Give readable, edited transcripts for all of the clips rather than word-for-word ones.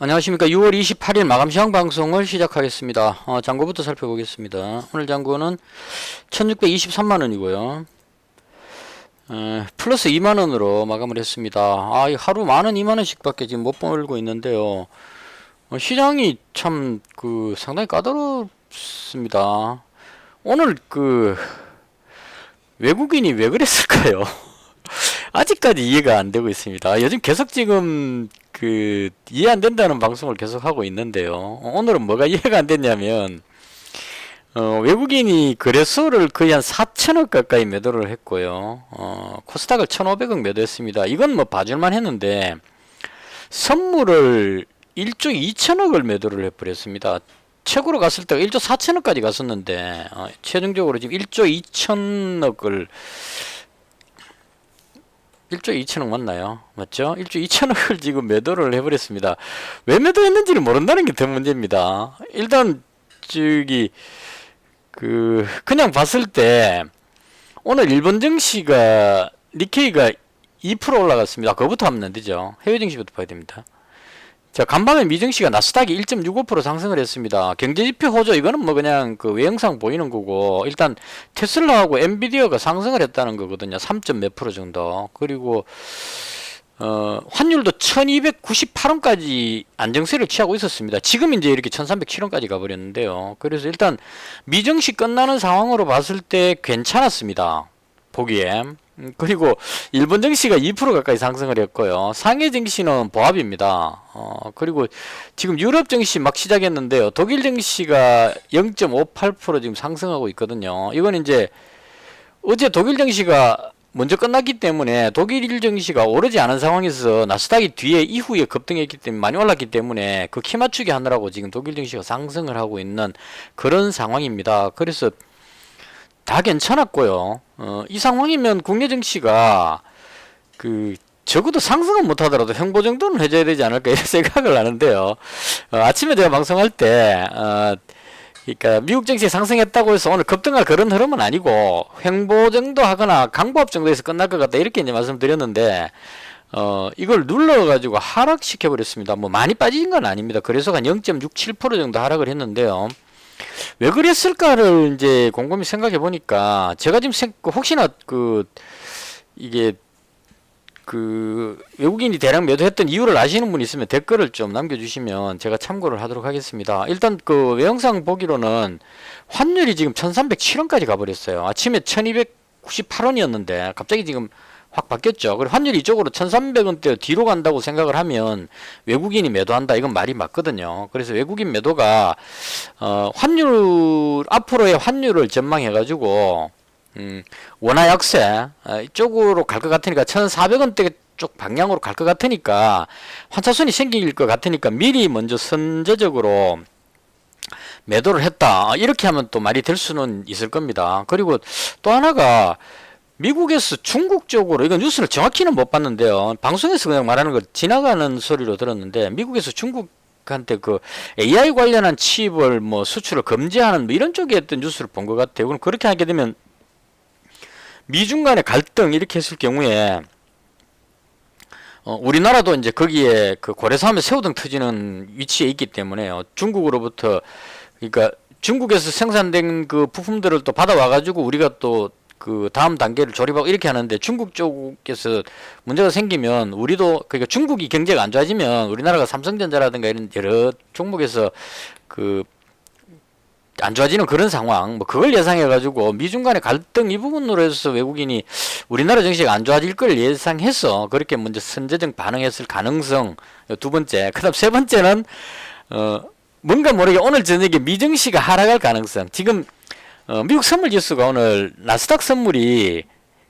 안녕하십니까. 6월 28일 마감 시황 방송을 시작하겠습니다. 잔고부터 살펴보겠습니다. 오늘 잔고는 1623만원이고요. 플러스 2만원으로 마감을 했습니다. 하루 만원 2만원씩 밖에 지금 못 벌고 있는데요. 시장이 참 상당히 까다롭습니다. 오늘 외국인이 왜 그랬을까요? 아직까지 이해가 안 되고 있습니다. 요즘 계속 지금 이해 안 된다는 방송을 계속 하고 있는데요. 오늘은 뭐가 이해가 안 됐냐면 외국인이 거래소를 거의 한 4천억 가까이 매도를 했고요. 코스닥을 1,500억 매도했습니다. 이건 뭐 봐줄만 했는데 선물을 1조 2천억을 매도를 해버렸습니다. 최고로 갔을 때가 1조 4천억까지 갔었는데 최종적으로 지금 1조 2천억을 1조 2천억 맞나요? 맞죠? 1조 2천억을 지금 매도를 해버렸습니다. 왜 매도했는지를 모른다는 게 더 문제입니다. 일단 그냥 봤을 때 오늘 일본 증시가 니케이가 2% 올라갔습니다. 그거부터 하면 안 되죠. 해외 증시부터 봐야 됩니다. 자, 간밤에 미증시가 나스닥이 1.65% 상승을 했습니다. 경제지표 호조 이거는 뭐 그냥 외형상 보이는 거고, 일단 테슬라하고 엔비디아가 상승을 했다는 거거든요. 3점 몇 프로 정도. 그리고 환율도 1298원까지 안정세를 취하고 있었습니다. 지금 이제 이렇게 1307원까지 가버렸는데요. 그래서 일단 미증시 끝나는 상황으로 봤을 때 괜찮았습니다. 보기에. 그리고 일본 증시가 2% 가까이 상승을 했고요. 상해 증시는 보합입니다. 그리고 지금 유럽 증시 막 시작했는데요. 독일 증시가 0.58% 지금 상승하고 있거든요. 이건 이제 어제 독일 증시가 먼저 끝났기 때문에 독일 증시가 오르지 않은 상황에서 나스닥이 뒤에 이후에 급등했기 때문에 많이 올랐기 때문에 그 키 맞추기 하느라고 지금 독일 증시가 상승을 하고 있는 그런 상황입니다. 그래서 다 괜찮았고요. 이 상황이면 국내 증시가 적어도 상승은 못하더라도 횡보 정도는 해줘야 되지 않을까 이런 생각을 하는데요. 아침에 제가 방송할 때 그러니까 미국 증시 상승했다고 해서 오늘 급등할 그런 흐름은 아니고 횡보 정도 하거나 강보합 정도에서 끝날 것 같다 이렇게 이제 말씀드렸는데 이걸 눌러가지고 하락시켜 버렸습니다. 뭐 많이 빠진 건 아닙니다. 그래서 한 0.67% 정도 하락을 했는데요. 왜 그랬을까를 이제 곰곰이 생각해 보니까 제가 지금 혹시나 이게 외국인이 대량 매도했던 이유를 아시는 분 있으면 댓글을 좀 남겨주시면 제가 참고를 하도록 하겠습니다. 일단 외형상 보기로는 환율이 지금 1307원까지 가버렸어요. 아침에 1298원이었는데 갑자기 지금 확 바뀌었죠. 그리고 환율이 이쪽으로 1300원대 뒤로 간다고 생각을 하면 외국인이 매도한다. 이건 말이 맞거든요. 그래서 외국인 매도가 앞으로의 환율을 전망해 가지고 원화 약세 이쪽으로 갈 것 같으니까 1400원대 쪽 방향으로 갈 것 같으니까 환차손이 생길 것 같으니까 미리 먼저 선제적으로 매도를 했다. 이렇게 하면 또 말이 될 수는 있을 겁니다. 그리고 또 하나가 미국에서 중국 쪽으로, 이건 뉴스를 정확히는 못 봤는데요. 방송에서 그냥 말하는 걸 지나가는 소리로 들었는데, 미국에서 중국한테 AI 관련한 칩을 수출을 금지하는 이런 쪽에 했던 뉴스를 본 것 같아요. 그럼 그렇게 하게 되면 미중 간의 갈등 이렇게 했을 경우에 우리나라도 이제 거기에 고래사 하면 새우등 터지는 위치에 있기 때문에요. 중국으로부터, 그러니까 중국에서 생산된 부품들을 또 받아와가지고 우리가 또 다음 단계를 조립하고 이렇게 하는데 중국 쪽에서 문제가 생기면 우리도, 그러니까 중국이 경제가 안 좋아지면 우리나라가 삼성전자라든가 이런 여러 종목에서 안 좋아지는 그런 상황, 그걸 예상해가지고 미중 간의 갈등 이 부분으로 해서 외국인이 우리나라 정시가 안 좋아질 걸 예상해서 그렇게 먼저 선제적 반응했을 가능성, 두 번째. 그 다음 세 번째는, 뭔가 모르게 오늘 저녁에 미증시가 하락할 가능성. 지금 미국 선물 지수가 오늘 나스닥 선물이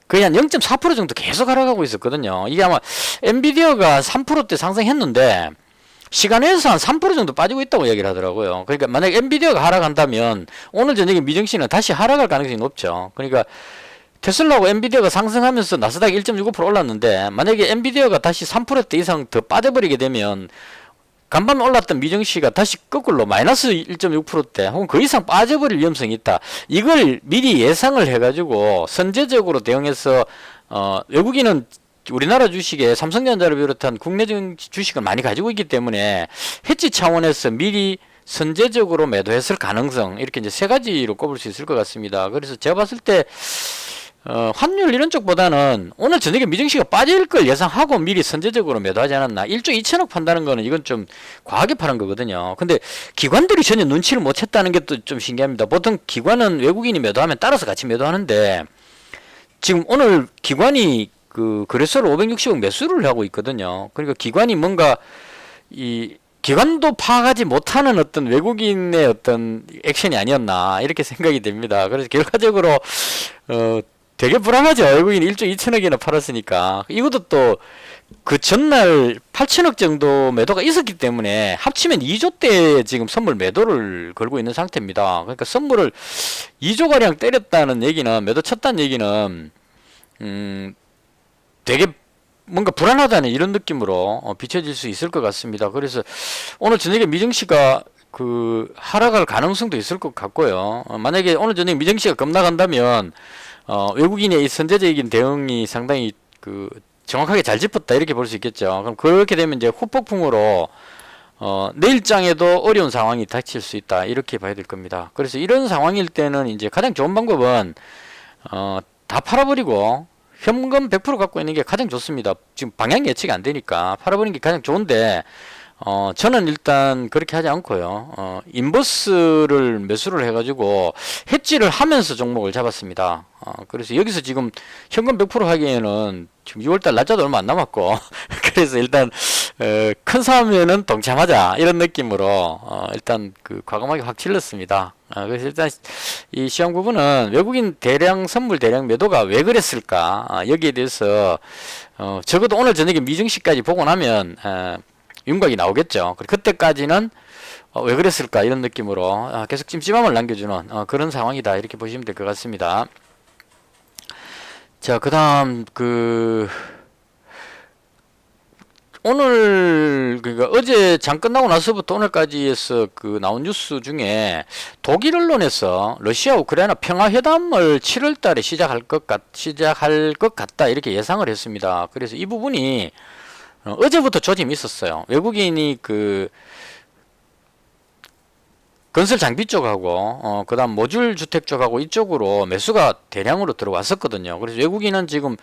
거의 한 0.4% 정도 계속 하락하고 있었거든요. 이게 아마 엔비디아가 3%대 상승했는데 시간에서 한 3% 정도 빠지고 있다고 얘기를 하더라고요. 그러니까 만약에 엔비디아가 하락한다면 오늘 저녁에 미증시는 다시 하락할 가능성이 높죠. 그러니까 테슬라하고 엔비디아가 상승하면서 나스닥이 1.65% 올랐는데 만약에 엔비디아가 다시 3%대 이상 더 빠져버리게 되면 간밤에 올랐던 미증시가 다시 거꾸로 마이너스 1.6%대 혹은 그 이상 빠져버릴 위험성이 있다. 이걸 미리 예상을 해가지고 선제적으로 대응해서 외국인은 우리나라 주식에 삼성전자를 비롯한 국내적 주식을 많이 가지고 있기 때문에 해지 차원에서 미리 선제적으로 매도했을 가능성, 이렇게 이제 세 가지로 꼽을 수 있을 것 같습니다. 그래서 제가 봤을 때 환율 이런 쪽보다는 오늘 저녁에 미증시가 빠질 걸 예상하고 미리 선제적으로 매도하지 않았나. 1조 2천억 판다는 거는 이건 좀 과하게 파는 거거든요. 근데 기관들이 전혀 눈치를 못 챘다는 게 또 좀 신기합니다. 보통 기관은 외국인이 매도하면 따라서 같이 매도하는데 지금 오늘 기관이 그 거래소를 560억 매수를 하고 있거든요. 그러니까 기관이 뭔가 기관도 파악하지 못하는 어떤 외국인의 어떤 액션이 아니었나 이렇게 생각이 됩니다. 그래서 결과적으로 되게 불안하죠. 외국인이 1조 2천억이나 팔았으니까. 이것도 또 그 전날 8천억 정도 매도가 있었기 때문에 합치면 2조대 지금 선물 매도를 걸고 있는 상태입니다. 그러니까 선물을 2조가량 때렸다는 얘기는, 매도 쳤다는 얘기는 되게 뭔가 불안하다는 이런 느낌으로 비춰질 수 있을 것 같습니다. 그래서 오늘 저녁에 미증시가 그 하락할 가능성도 있을 것 같고요. 만약에 오늘 저녁에 미증시가 급락한다면 외국인의 이 선제적인 대응이 상당히 그 정확하게 잘 짚었다 이렇게 볼 수 있겠죠. 그럼 그렇게 되면 이제 후폭풍으로 내일장에도 어려운 상황이 닥칠 수 있다 이렇게 봐야 될 겁니다. 그래서 이런 상황일 때는 이제 가장 좋은 방법은 다 팔아버리고 현금 100% 갖고 있는 게 가장 좋습니다. 지금 방향 예측이 안 되니까 팔아버리는 게 가장 좋은데 저는 일단 그렇게 하지 않고요. 인버스를 매수를 해가지고 해지를 하면서 종목을 잡았습니다. 그래서 여기서 지금 현금 100% 하기에는 지금 6월달 날짜도 얼마 안 남았고 그래서 일단 큰 싸움에는 동참하자 이런 느낌으로 일단 그 과감하게 확 질렀습니다. 그래서 일단 이 시황 부분은 외국인 대량 선물 대량 매도가 왜 그랬을까 여기에 대해서 적어도 오늘 저녁에 미증시까지 보고 나면 윤곽이 나오겠죠. 그때까지는 왜 그랬을까 이런 느낌으로 계속 찜찜함을 남겨주는 그런 상황이다 이렇게 보시면 될 것 같습니다. 자, 그 다음 오늘 그러니까 어제 장 끝나고 나서부터 오늘까지 해서 그 나온 뉴스 중에 독일 언론에서 러시아 우크라이나 평화회담을 7월 달에 시작할 것 같다 이렇게 예상을 했습니다. 그래서 이 부분이 어제부터 조짐이 있었어요. 외국인이 그 건설 장비 쪽하고 그다음 모듈 주택 쪽하고 이쪽으로 매수가 대량으로 들어왔었거든요. 그래서 외국인은 지금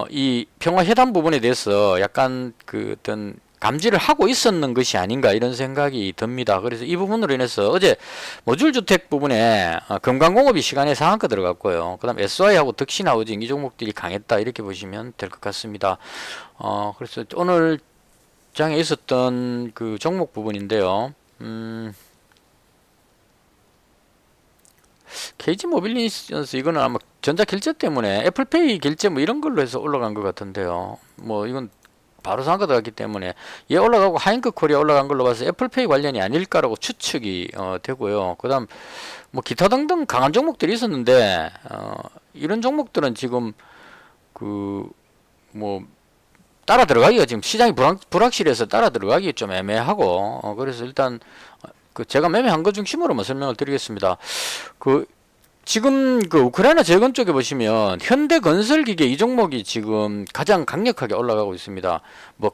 이 평화회담 부분에 대해서 약간 그 어떤 감지를 하고 있었는 것이 아닌가 이런 생각이 듭니다. 그래서 이 부분으로 인해서 어제 모듈 주택 부분에 금강공업이 시간에 상한가 들어갔고요. 그다음 SY하고 덕신하우징 이 종목들이 강했다 이렇게 보시면 될 것 같습니다. 그래서 오늘 장에 있었던 그 종목 부분인데요. KG 모빌리션스 이거는 아마 전자 결제 때문에 애플페이 결제 뭐 이런 걸로 해서 올라간 것 같은데요. 뭐 이건 바로 상한가 들어갔기 때문에 얘 올라가고 하잉크 코리아 올라간 걸로 봐서 애플페이 관련이 아닐까라고 추측이 되고요. 그다음 뭐 기타 등등 강한 종목들이 있었는데 이런 종목들은 지금 그 뭐 따라 들어가기가 지금 시장이 불확실해서 따라 들어가기 좀 애매하고 그래서 일단 그 제가 매매한 것 중심으로만 설명을 드리겠습니다. 지금 그 우크라이나 재건 쪽에 보시면 현대건설기계 이 종목이 지금 가장 강력하게 올라가고 있습니다. 뭐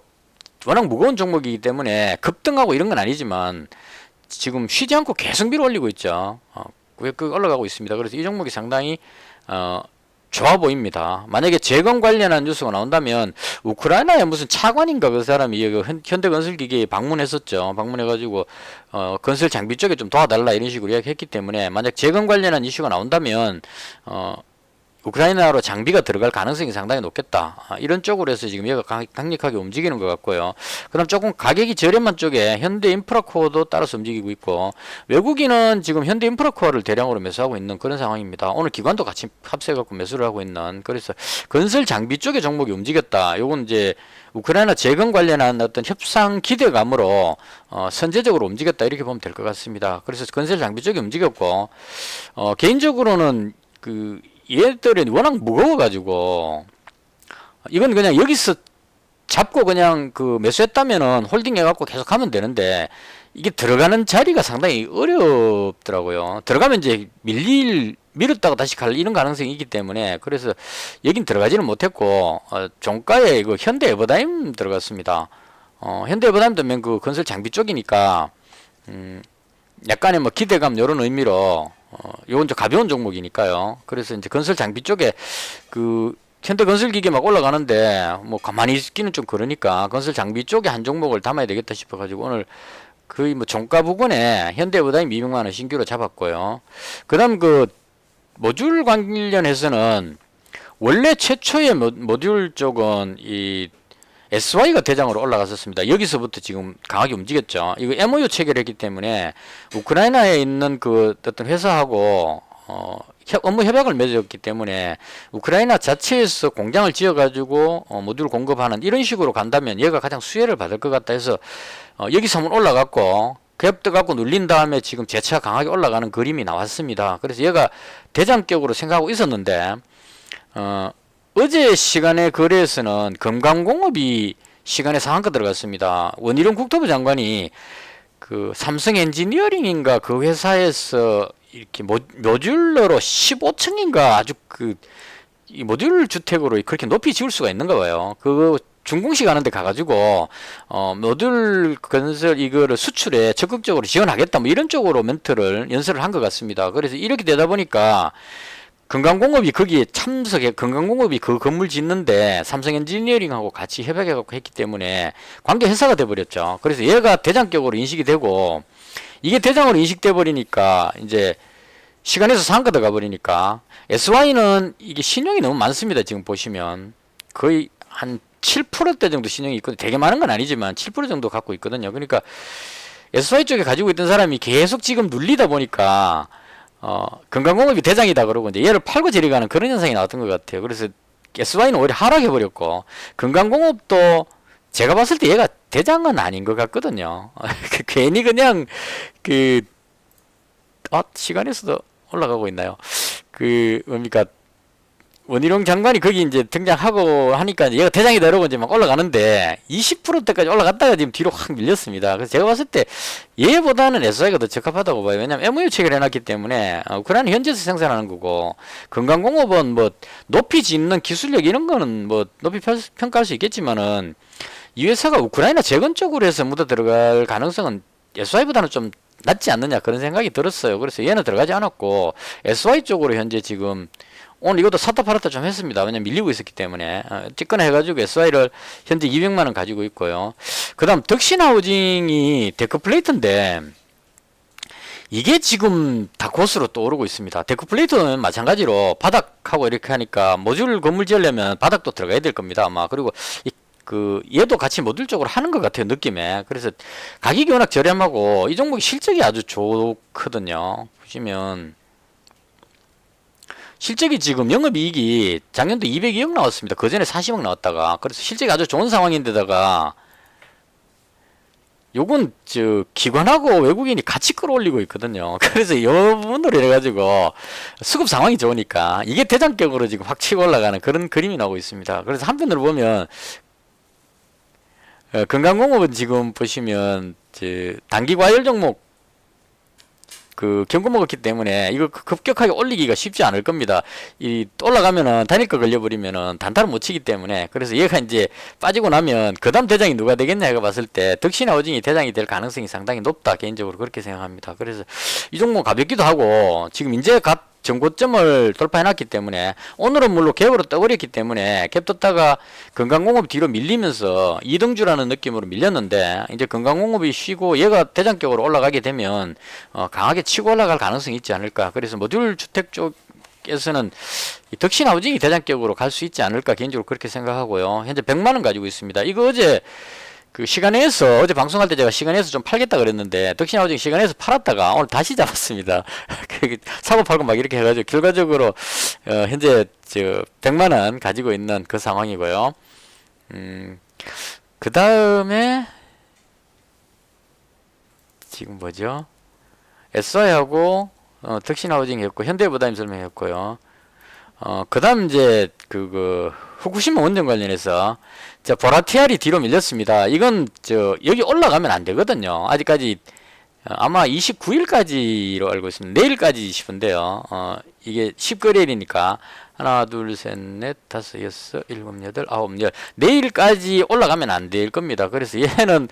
워낙 무거운 종목이기 때문에 급등하고 이런 건 아니지만 지금 쉬지 않고 계속 밀어 올리고 있죠. 올라가고 있습니다. 그래서 이 종목이 상당히 좋아 보입니다. 만약에 재건 관련한 뉴스가 나온다면 우크라이나에 무슨 차관인가 그 사람이 현대건설기계에 방문했었죠. 방문해가지고 건설 장비 쪽에 좀 도와달라 이런 식으로 이야기했기 때문에 만약 재건 관련한 이슈가 나온다면 우크라이나로 장비가 들어갈 가능성이 상당히 높겠다. 이런 쪽으로 해서 지금 얘가 강력하게 움직이는 것 같고요. 그 다음 조금 가격이 저렴한 쪽에 현대인프라코어도 따라서 움직이고 있고 외국인은 지금 현대인프라코어를 대량으로 매수하고 있는 그런 상황입니다. 오늘 기관도 같이 합세해갖고 매수를 하고 있는 그래서 건설 장비 쪽의 종목이 움직였다. 요건 이제 우크라이나 재건 관련한 어떤 협상 기대감으로 선제적으로 움직였다 이렇게 보면 될 것 같습니다. 그래서 건설 장비 쪽이 움직였고 개인적으로는 얘들은 워낙 무거워가지고 이건 그냥 여기서 잡고 그냥 그 매수했다면은 홀딩 해갖고 계속 하면 되는데 이게 들어가는 자리가 상당히 어렵더라고요. 들어가면 이제 밀었다가 다시 갈 이런 가능성이 있기 때문에 그래서 여긴 들어가지는 못했고 종가에 이거 현대 에버다임 들어갔습니다. 현대 에버다임 되면 그 건설 장비 쪽이니까 약간의 뭐 기대감 이런 의미로 요건 좀 가벼운 종목이니까요. 그래서 이제 건설 장비 쪽에 그 현대 건설 기계 막 올라가는데 뭐 가만히 있기는 좀 그러니까 건설 장비 쪽에 한 종목을 담아야 되겠다 싶어가지고 오늘 거의 뭐 종가 부근에 현대에버다임 200만원 신규로 잡았고요. 그 다음 그 모듈 관련해서는 원래 최초의 모듈 쪽은 이 SY가 대장으로 올라갔었습니다. 여기서부터 지금 강하게 움직였죠. 이거 MOU 체결했기 때문에 우크라이나에 있는 그 어떤 회사하고 업무 협약을 맺었기 때문에 우크라이나 자체에서 공장을 지어가지고 모듈 공급하는 이런 식으로 간다면 얘가 가장 수혜를 받을 것 같다 해서 여기서 한번 올라갔고 갭 떠갖고 눌린 다음에 지금 재차 강하게 올라가는 그림이 나왔습니다. 그래서 얘가 대장격으로 생각하고 있었는데 어제 시간에 거래에서는 금강공업이 시간에 상한가 들어갔습니다. 원희룡 국토부 장관이 그 삼성 엔지니어링인가 그 회사에서 이렇게 모듈러로 15층인가 아주 이 모듈 주택으로 그렇게 높이 지을 수가 있는가 봐요. 그거 준공식 하는데 가가지고 모듈 건설 이거를 수출에 적극적으로 지원하겠다 뭐 이런 쪽으로 멘트를 연설을 한 것 같습니다. 그래서 이렇게 되다 보니까 금강공업이 거기에 참석해 금강공업이 그 건물 짓는데 삼성 엔지니어링하고 같이 협약해갖고 했기 때문에 관계 회사가 돼버렸죠. 그래서 얘가 대장격으로 인식이 되고 이게 대장으로 인식돼 버리니까 이제 시간에서 상한가 들어가 버리니까 SY는 이게 신용이 너무 많습니다. 지금 보시면 거의 한 7%대 정도 신용이 있거든요. 되게 많은 건 아니지만 7% 정도 갖고 있거든요. 그러니까 SY 쪽에 가지고 있던 사람이 계속 지금 눌리다 보니까 금강공업이 대장이다 그러고 이제 얘를 팔고 저리가는 그런 현상이 나왔던 것 같아요. 그래서 SY는 오히려 하락해 버렸고 금강공업도 제가 봤을 때 얘가 대장은 아닌 것 같거든요. 괜히 그냥 시간에서도 올라가고 있나요? 뭡니까 원희룡 장관이 거기 이제 등장하고 하니까 얘가 대장이다 이러고 이제 막 올라가는데 20%대까지 올라갔다가 지금 뒤로 확 밀렸습니다. 그래서 제가 봤을 때 얘보다는 SI가 더 적합하다고 봐요. 왜냐면 MOU 체결 해놨기 때문에 우크라이나 현지에서 생산하는 거고 금강공업은 뭐 높이 짓는 기술력 이런 거는 뭐 높이 평가할 수 있겠지만은 이 회사가 우크라이나 재건 쪽으로 해서 묻어 들어갈 가능성은 SI보다는 좀 낮지 않느냐 그런 생각이 들었어요. 그래서 얘는 들어가지 않았고 SY 쪽으로 현재 지금 오늘 이것도 샀다 팔았다 좀 했습니다. 왜냐면 밀리고 있었기 때문에 찍거나 해가지고 SY를 현재 200만원 가지고 있고요. 그 다음 덕신하우징이 데크플레이트인데 이게 지금 다크호스로 또 오르고 있습니다. 데크플레이트는 마찬가지로 바닥하고 이렇게 하니까 모듈 건물 지으려면 바닥도 들어가야 될 겁니다. 아마 그리고 얘도 같이 모듈 쪽으로 하는 것 같아요, 느낌에. 그래서 가격이 워낙 저렴하고 이 종목이 실적이 아주 좋거든요. 보시면 실적이 지금 영업이익이 작년도 202억 나왔습니다. 그 전에 40억 나왔다가. 그래서 실적이 아주 좋은 상황인데다가 요건 기관하고 외국인이 같이 끌어올리고 있거든요. 그래서 이 부분으로 해가지고 수급 상황이 좋으니까 이게 대장격으로 지금 확 치고 올라가는 그런 그림이 나오고 있습니다. 그래서 한편으로 보면 건강공업은 지금 보시면 단기 과열 종목 경고 먹었기 때문에 이거 급격하게 올리기가 쉽지 않을 겁니다. 올라가면은 단일가 걸려버리면은 단타를 못 치기 때문에 그래서 얘가 이제 빠지고 나면 그 다음 대장이 누가 되겠냐 해가 봤을 때 덕신하우징이 대장이 될 가능성이 상당히 높다 개인적으로 그렇게 생각합니다. 그래서 이 종목 가볍기도 하고 지금 이제 전고점을 돌파해놨기 때문에 오늘은 물론 갭으로 떠버렸기 때문에 갭 떴다가 건강공업 뒤로 밀리면서 이등주라는 느낌으로 밀렸는데 이제 건강공업이 쉬고 얘가 대장격으로 올라가게 되면 강하게 치고 올라갈 가능성이 있지 않을까. 그래서 모듈 주택 쪽에서는 덕신하우징이 대장격으로 갈 수 있지 않을까 개인적으로 그렇게 생각하고요. 현재 100만원 가지고 있습니다. 이거 어제 시간에서 어제 방송할 때 제가 시간에서 좀 팔겠다 그랬는데 덕신하우징 시간에서 팔았다가 오늘 다시 잡았습니다. 사고 팔고 막 이렇게 해가지고 결과적으로 현재 100만원 가지고 있는 그 상황이고요. 그 다음에 지금 뭐죠? SI하고 덕신하우징 했고 현대부다임 설명했고요. 그 다음 이제 후쿠시마 원전 관련해서 보라티알이 뒤로 밀렸습니다. 이건 여기 올라가면 안 되거든요. 아직까지 아마 29일까지로 알고 있습니다. 내일까지 싶은데요. 이게 19일이니까 하나, 둘, 셋, 넷, 다섯, 여섯, 일곱, 여덟, 아홉, 열. 내일까지 올라가면 안 될 겁니다. 그래서 얘는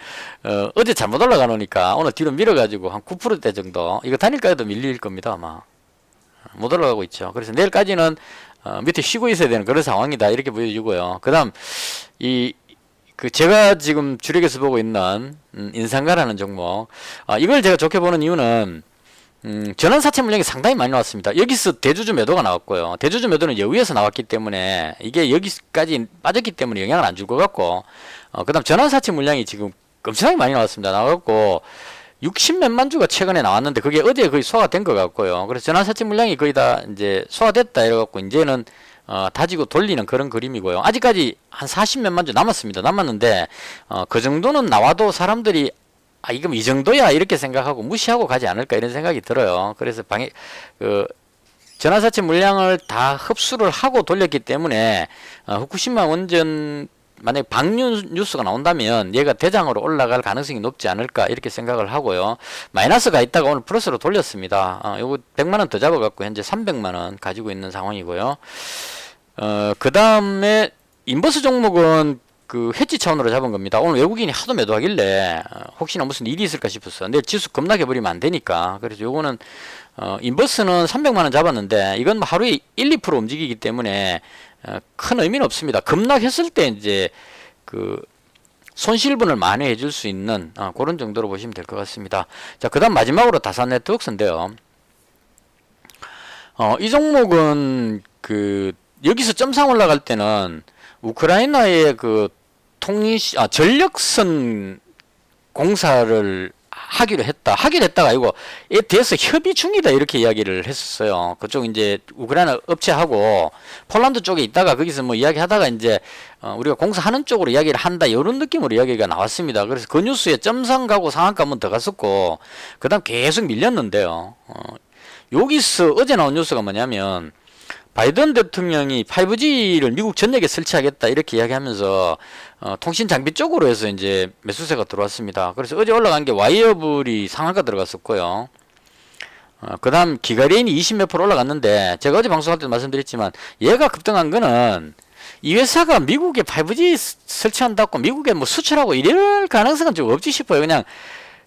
어제 잘못 올라가 놓으니까 오늘 뒤로 밀어가지고 한 9%대 정도. 이거 단일가에도 밀릴 겁니다. 아마 못 올라가고 있죠. 그래서 내일까지는 밑에 쉬고 있어야 되는 그런 상황이다. 이렇게 보여주고요. 그다음 제가 지금 주력에서 보고 있는 인상가라는 종목. 이걸 제가 좋게 보는 이유는 전환사채 물량이 상당히 많이 나왔습니다. 여기서 대주주 매도가 나왔고요. 대주주 매도는 여기에서 나왔기 때문에 이게 여기까지 빠졌기 때문에 영향을 안 줄 것 같고, 그 다음 전환사채 물량이 지금 엄청나게 많이 나왔습니다. 나왔고 60몇만 주가 최근에 나왔는데 그게 어제 거의 소화가 된 것 같고요. 그래서 전환사채 물량이 거의 다 이제 소화됐다 이래갖고 이제는 다지고 돌리는 그런 그림이고요. 아직까지 한 40몇만 주 남았습니다. 남았는데 그 정도는 나와도 사람들이 이거 이 정도야 이렇게 생각하고 무시하고 가지 않을까 이런 생각이 들어요. 그래서 전환사채 물량을 다 흡수를 하고 돌렸기 때문에 후쿠시마 원전 만약에 방류 뉴스가 나온다면 얘가 대장으로 올라갈 가능성이 높지 않을까 이렇게 생각을 하고요. 마이너스가 있다가 오늘 플러스로 돌렸습니다. 요거 100만원 더 잡아갖고 현재 300만원 가지고 있는 상황이고요. 그 다음에 인버스 종목은 그 해지 차원으로 잡은 겁니다. 오늘 외국인이 하도 매도하길래 혹시나 무슨 일이 있을까 싶었어. 내일 지수 급락해 버리면 안 되니까. 그래서 요거는 인버스는 300만원 잡았는데 이건 하루에 1, 2% 움직이기 때문에 큰 의미는 없습니다. 급락했을 때 이제 그 손실분을 만회해 줄 수 있는 그런 정도로 보시면 될 것 같습니다. 자, 그 다음 마지막으로 다산 네트워크인데요. 이 종목은 여기서 점상 올라갈 때는 우크라이나의 전력선 공사를 하기로 했다가 이거에 대해서 협의 중이다 이렇게 이야기를 했었어요. 그쪽 이제 우크라이나 업체하고 폴란드 쪽에 있다가 거기서 뭐 이야기하다가 이제 우리가 공사하는 쪽으로 이야기를 한다 이런 느낌으로 이야기가 나왔습니다. 그래서 그 뉴스에 점상 가고 상한가 한번 더 갔었고 그다음 계속 밀렸는데요. 여기서 어제 나온 뉴스가 뭐냐면 바이든 대통령이 5G를 미국 전역에 설치하겠다 이렇게 이야기하면서 통신 장비 쪽으로 해서 이제 매수세가 들어왔습니다. 그래서 어제 올라간 게 와이어블이 상한가 들어갔었고요. 그 다음 기가레인이 20몇 프로 올라갔는데 제가 어제 방송할 때도 말씀드렸지만 얘가 급등한 거는 이 회사가 미국에 5G 설치한다고 미국에 뭐 수출하고 이럴 가능성은 좀 없지 싶어요. 그냥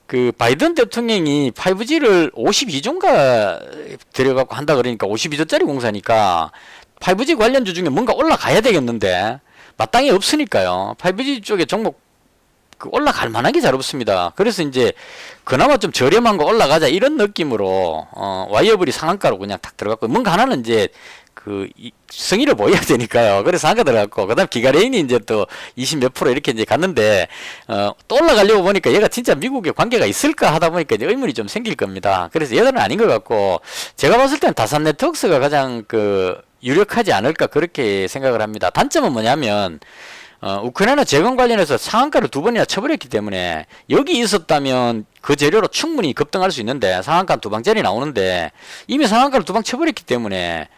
그 바이든 대통령이 5G를 52조인가 들여갖고 한다 그러니까 52조짜리 공사니까 5G 관련주 중에 뭔가 올라가야 되겠는데 마땅히 없으니까요. 5G 쪽에 종목 올라갈 만한 게 잘 없습니다. 그래서 이제 그나마 좀 저렴한 거 올라가자 이런 느낌으로 와이어블이 상한가로 그냥 탁 들어갔고 뭔가 하나는 이제 성의를 보여야 되니까요. 그래서 상한가 들어갔고 그다음 기가레인이 이제 또 20몇 프로 이렇게 이제 갔는데 또 올라가려고 보니까 얘가 진짜 미국에 관계가 있을까 하다 보니까 이제 의문이 좀 생길 겁니다. 그래서 얘들은 아닌 것 같고 제가 봤을 때는 다산 네트워크가 가장 유력하지 않을까 그렇게 생각을 합니다. 단점은 뭐냐면 우크라이나 재건 관련해서 상한가를 2번이나 쳐버렸기 때문에 여기 있었다면 그 재료로 충분히 급등할 수 있는데 상한가 2방짜리 나오는데 이미 상한가를 2방 쳐버렸기 때문에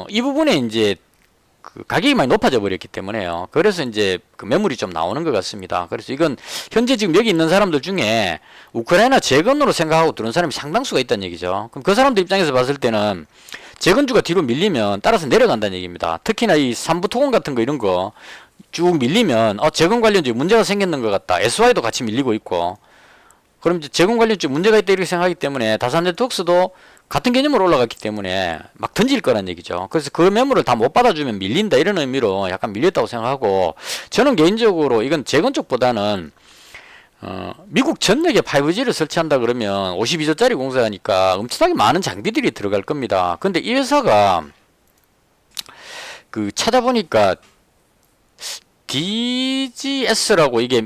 이 부분에 이제 가격이 많이 높아져 버렸기 때문에요. 그래서 이제 매물이 좀 나오는 것 같습니다. 그래서 이건 현재 지금 여기 있는 사람들 중에 우크라이나 재건으로 생각하고 들어온 사람이 상당수가 있다는 얘기죠. 그럼 그 사람들 입장에서 봤을 때는 재건주가 뒤로 밀리면 따라서 내려간다는 얘기입니다. 특히나 이 삼부토건 같은 거 이런 거 쭉 밀리면 재건 관련주에 문제가 생겼는 것 같다. SY도 같이 밀리고 있고 그럼 이제 재건 관련주에 문제가 있다 이렇게 생각하기 때문에 다산 네트워크스도 같은 개념으로 올라갔기 때문에 막 던질 거란 얘기죠. 그래서 그 매물을 다 못 받아주면 밀린다 이런 의미로 약간 밀렸다고 생각하고 저는 개인적으로 이건 재건 쪽보다는 미국 전역에 5G를 설치한다 그러면 52조짜리 공사하니까 엄청나게 많은 장비들이 들어갈 겁니다. 근데 이 회사가 찾아보니까 DGS라고 이게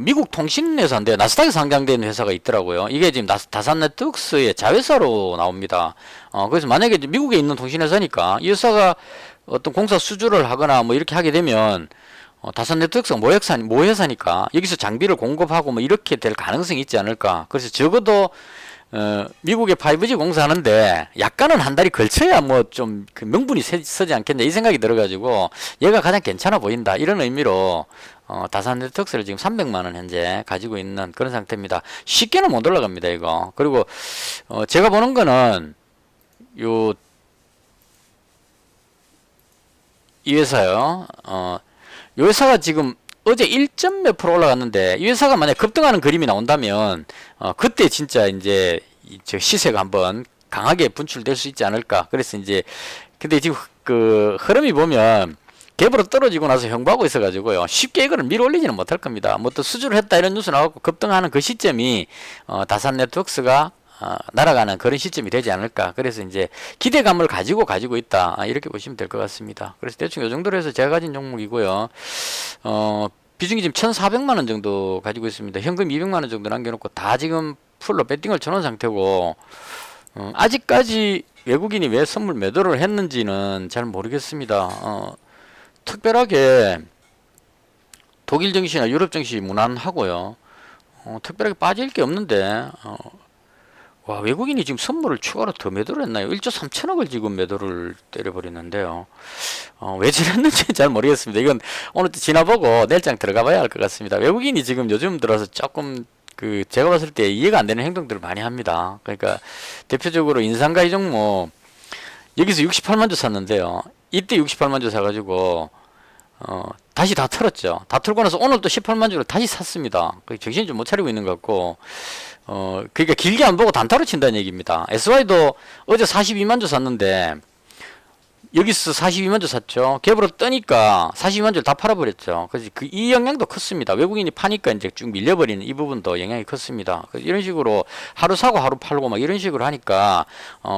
미국 통신회사인데 나스닥에 상장된 회사가 있더라고요. 이게 지금 다산 네트워크스의 자회사로 나옵니다. 그래서 만약에 미국에 있는 통신회사니까 이 회사가 어떤 공사 수주를 하거나 뭐 이렇게 하게 되면 다산 네트워크스가 모회사니까 여기서 장비를 공급하고 뭐 이렇게 될 가능성이 있지 않을까. 그래서 적어도 미국의 5G 공사하는데 약간은 한 달이 걸쳐야 뭐 좀 그 명분이 서지 않겠냐 이 생각이 들어가지고 얘가 가장 괜찮아 보인다 이런 의미로 다산 네트워크를 지금 300만 원 현재 가지고 있는 그런 상태입니다. 쉽게는 못 올라갑니다 이거. 그리고 제가 보는 거는 이 회사요. 이 회사가 지금 어제 1점 몇 프로 올라갔는데 이 회사가 만약 급등하는 그림이 나온다면 그때 진짜 이제 저 시세가 한번 강하게 분출될 수 있지 않을까. 그래서 이제 근데 지금 그 흐름이 보면 갭으로 떨어지고 나서 형보하고 있어가지고요 쉽게 이거를 밀어 올리지는 못할 겁니다. 뭐 또 수주를 했다 이런 뉴스 나왔고 급등하는 그 시점이 다산 네트워크가 날아가는 그런 시점이 되지 않을까. 그래서 이제 기대감을 가지고 있다 이렇게 보시면 될 것 같습니다. 그래서 대충 이 정도로 해서 제가 가진 종목이고요. 비중이 지금 1,400만 원 정도 가지고 있습니다. 현금 200만 원 정도 남겨놓고 다 지금 풀로 배팅을 쳐놓은 상태고 아직까지 외국인이 왜 선물 매도를 했는지는 잘 모르겠습니다. 특별하게 독일 증시나 유럽 증시 무난하고요. 특별하게 빠질 게 없는데 와, 외국인이 지금 선물을 추가로 더 매도를 했나요? 1조 3천억을 지금 매도를 때려버리는데요. 왜 저랬는지 잘 모르겠습니다. 이건 오늘 지나보고 내일장 들어가 봐야 할 것 같습니다. 외국인이 지금 요즘 들어서 조금 제가 봤을 때 이해가 안 되는 행동들을 많이 합니다. 그러니까 대표적으로 인상가이 종목 여기서 68만 주 샀는데요. 이때 68만 주 사가지고 다시 다 털었죠. 다 털고 나서 오늘 또 18만 주를 다시 샀습니다. 정신이 좀 못 차리고 있는 것 같고 그러니까 길게 안 보고 단타로 친다는 얘기입니다. SY도 어제 42만 주 샀는데 여기서 42만 주 샀죠. 갭으로 뜨니까 42만 주를 다 팔아버렸죠. 그래서 이 영향도 컸습니다. 외국인이 파니까 이제 쭉 밀려버리는 이 부분도 영향이 컸습니다. 그래서 이런 식으로 하루 사고 하루 팔고 막 이런 식으로 하니까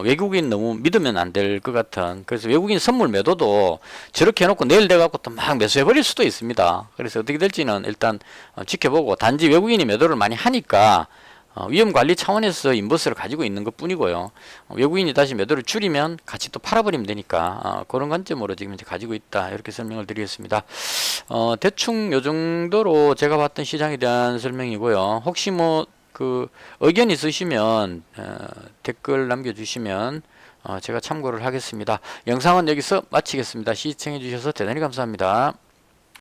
외국인 너무 믿으면 안 될 것 같은. 그래서 외국인 선물 매도도 저렇게 해놓고 내일 돼갖고 또 막 매수해버릴 수도 있습니다. 그래서 어떻게 될지는 일단 지켜보고 단지 외국인이 매도를 많이 하니까 위험관리 차원에서 인버스를 가지고 있는 것 뿐이고요. 외국인이 다시 매도를 줄이면 같이 또 팔아버리면 되니까 그런 관점으로 지금 이제 가지고 있다 이렇게 설명을 드리겠습니다. 대충 요 정도로 제가 봤던 시장에 대한 설명이고요. 혹시 뭐 의견 있으시면 댓글 남겨주시면 제가 참고를 하겠습니다. 영상은 여기서 마치겠습니다. 시청해 주셔서 대단히 감사합니다.